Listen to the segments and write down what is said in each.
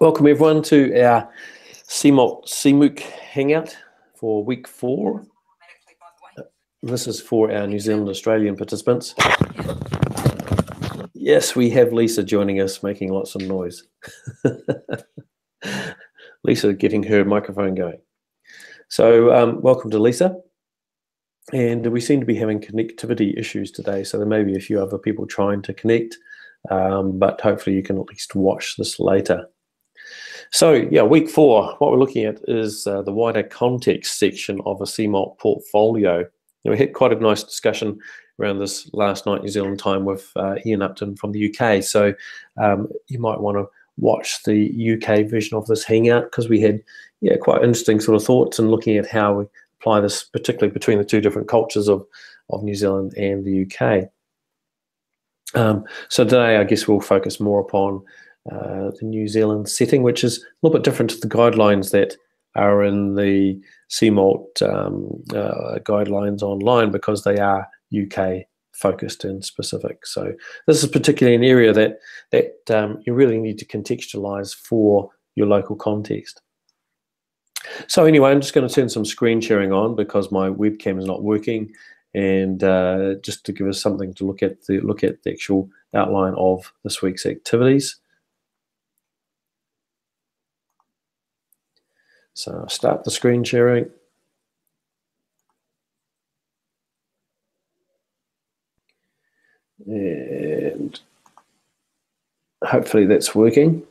Welcome everyone to our CMALT Hangout for week 4. This is for our New Zealand Australian participants. Yes, we have Lisa joining us, making lots of noise. Lisa getting her microphone going. So welcome to Lisa. And we seem to be having connectivity issues today, so there may be a few other people trying to connect, but hopefully you can at least watch this later. So yeah, week 4, what we're looking at is the wider context section of a CMALT portfolio. We had quite a nice discussion around this last night New Zealand time with Ian Upton from the UK. So you might want to watch the UK version of this Hangout, because we had quite interesting sort of thoughts and looking at how we apply this, particularly between the two different cultures of New Zealand and the UK. So today I guess we'll focus more upon the New Zealand setting, which is a little bit different to the guidelines that are in the CMALT guidelines online, because they are UK focused and specific. So this is particularly an area that you really need to contextualize for your local context. So anyway, I'm just going to turn some screen sharing on because my webcam is not working, and just to give us something to look at the actual outline of this week's activities. So I'll start the screen sharing. And hopefully that's working.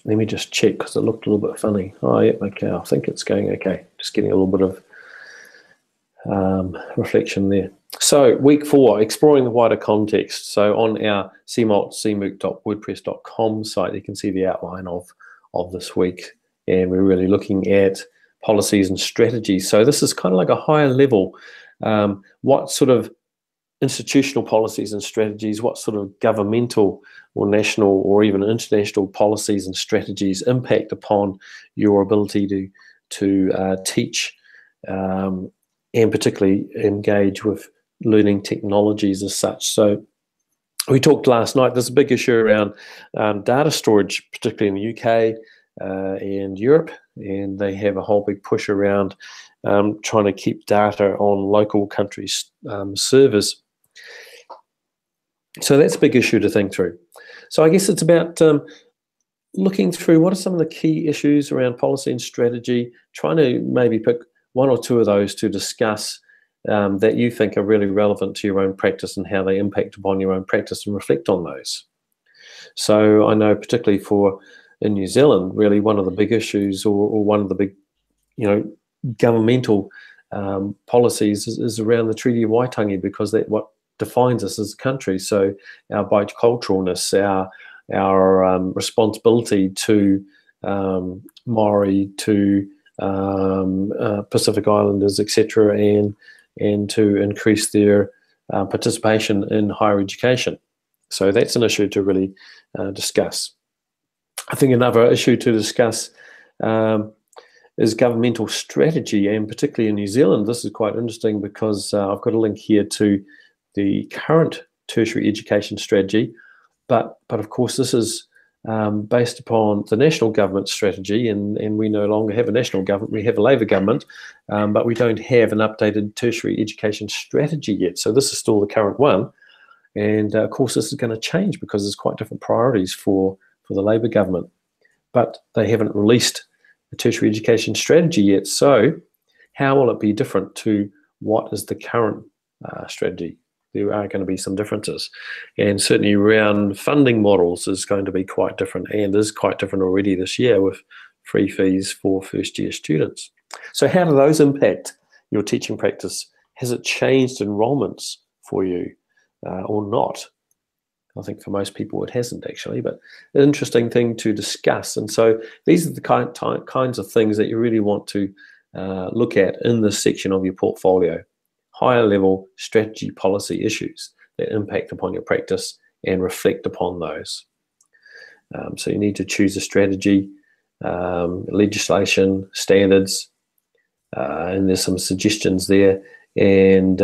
Let me just check because it looked a little bit funny. Oh yeah, okay, I think it's going okay. Just getting a little bit of reflection there. So week 4, exploring the wider context. So on our cmalt.wordpress.com site, you can see the outline of this week, and we're really looking at policies and strategies. So this is kind of like a higher level. What sort of institutional policies and strategies, what sort of governmental or national or even international policies and strategies impact upon your ability to teach and particularly engage with learning technologies as such. So we talked last night, there's a big issue around data storage, particularly in the UK and Europe, and they have a whole big push around trying to keep data on local countries' servers. So that's a big issue to think through. So I guess it's about looking through what are some of the key issues around policy and strategy, trying to maybe pick 1 or 2 of those to discuss that you think are really relevant to your own practice and how they impact upon your own practice, and reflect on those. So I know particularly in New Zealand, really one of the big issues or one of the big, governmental policies is around the Treaty of Waitangi, because that's what defines us as a country. So our biculturalness, our responsibility to Maori, to Pacific Islanders, etc., and to increase their participation in higher education. So that's an issue to really discuss. I think another issue to discuss is governmental strategy, and particularly in New Zealand. This is quite interesting because I've got a link here to the current tertiary education strategy, but of course this is based upon the national government strategy, and we no longer have a national government. We have a Labour government, but we don't have an updated tertiary education strategy yet. So this is still the current one, and of course this is going to change because there's quite different priorities for the Labour government, but they haven't released a tertiary education strategy yet. So how will it be different to what is the current strategy? There are going to be some differences, and certainly around funding models is going to be quite different, and is quite different already this year with free fees for first-year students. So how do those impact your teaching practice? Has it changed enrolments for you or not? I think for most people it hasn't actually, but an interesting thing to discuss. And so these are the kinds of things that you really want to look at in this section of your portfolio. Higher level strategy policy issues that impact upon your practice and reflect upon those. So you need to choose a strategy, legislation, standards, and there's some suggestions there, and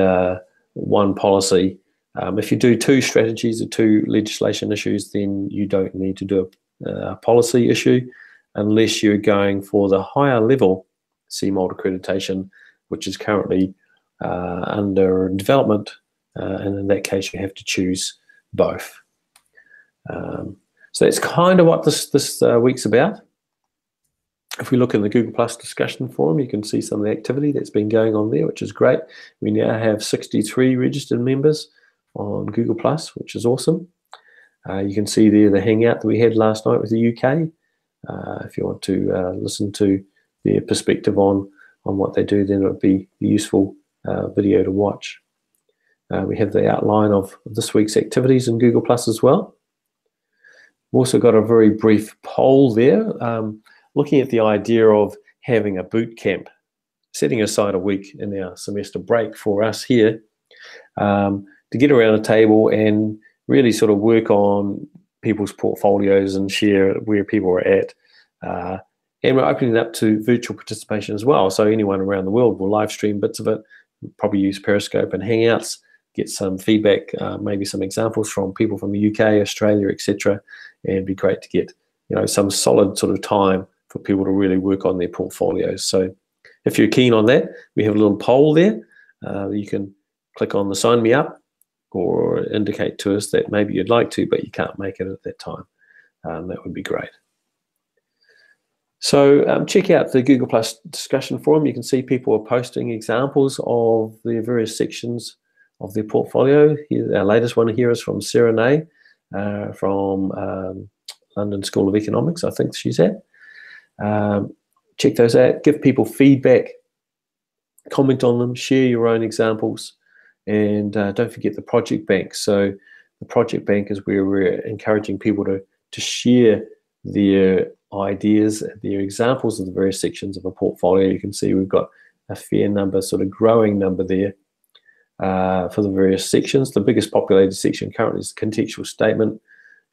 one policy If you do 2 strategies or 2 legislation issues, then you don't need to do a policy issue unless you're going for the higher level CMALT accreditation, which is currently under development, and in that case you have to choose both. So that's kind of what this week's about. If we look in the Google Plus discussion forum, you can see some of the activity that's been going on there, which is great. We now have 63 registered members on Google Plus, which is awesome. You can see there the Hangout that we had last night with the UK. If you want to listen to their perspective on what they do, then it would be a useful video to watch. We have the outline of this week's activities in Google Plus as well. We've also got a very brief poll there, looking at the idea of having a boot camp, setting aside a week in our semester break for us here to get around a table and really sort of work on people's portfolios and share where people are at. And we're opening it up to virtual participation as well. So anyone around the world will live stream bits of it, probably use Periscope and Hangouts, get some feedback, maybe some examples from people from the UK, Australia, etc. And it'd be great to get, you know, some solid sort of time for people to really work on their portfolios. So if you're keen on that, we have a little poll there. You can click on the sign me up or indicate to us that maybe you'd like to, but you can't make it at that time. That would be great. So check out the Google Plus discussion forum. You can see people are posting examples of the various sections of their portfolio. Here, our latest one here is from Sarah Nay from London School of Economics, I think she's at. Check those out, give people feedback, comment on them, share your own examples, and don't forget the project bank. So the project bank is where we're encouraging people to share their ideas, their examples of the various sections of a portfolio. You can see we've got a fair number, sort of growing number there for the various sections. The biggest populated section currently is the contextual statement,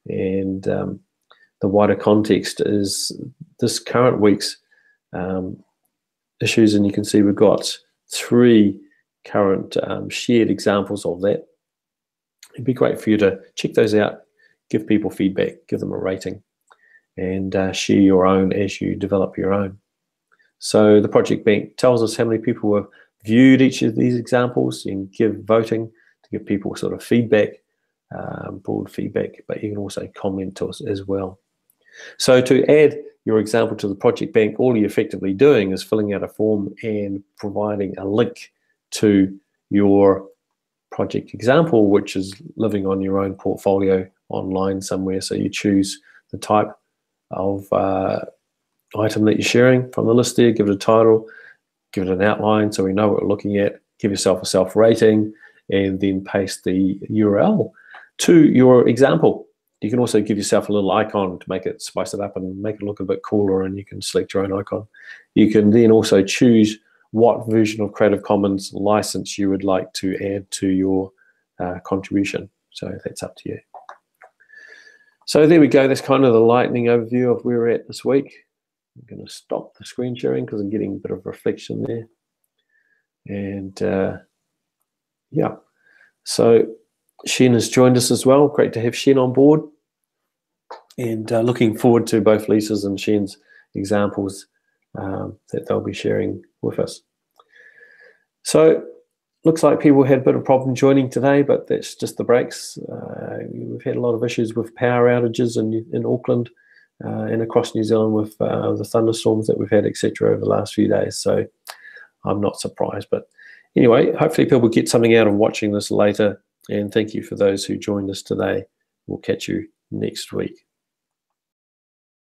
and the wider context is this current week's issues, and you can see we've got 3 current shared examples of that. It'd be great for you to check those out, give people feedback, give them a rating, and share your own as you develop your own. So the project bank tells us how many people have viewed each of these examples and give voting to give people sort of feedback, broad feedback, but you can also comment to us as well. So to add your example to the project bank, all you're effectively doing is filling out a form and providing a link to your project example, which is living on your own portfolio online somewhere. So you choose the type of item that you're sharing from the list there, give it a title, give it an outline so we know what we're looking at, give yourself a self-rating, and then paste the URL to your example. You can also give yourself a little icon to make it, spice it up and make it look a bit cooler, and you can select your own icon. You can then also choose what version of Creative Commons license you would like to add to your contribution. So that's up to you. So there we go. That's kind of the lightning overview of where we're at this week. I'm going to stop the screen sharing because I'm getting a bit of reflection there. And yeah, so Shen has joined us as well. Great to have Shen on board. And looking forward to both Lisa's and Shen's examples that they'll be sharing with us. So looks like people had a bit of a problem joining today, but that's just the breaks. We've had a lot of issues with power outages in Auckland and across New Zealand with the thunderstorms that we've had, etc., over the last few days. So I'm not surprised. But anyway, hopefully people get something out of watching this later. And thank you for those who joined us today. We'll catch you next week.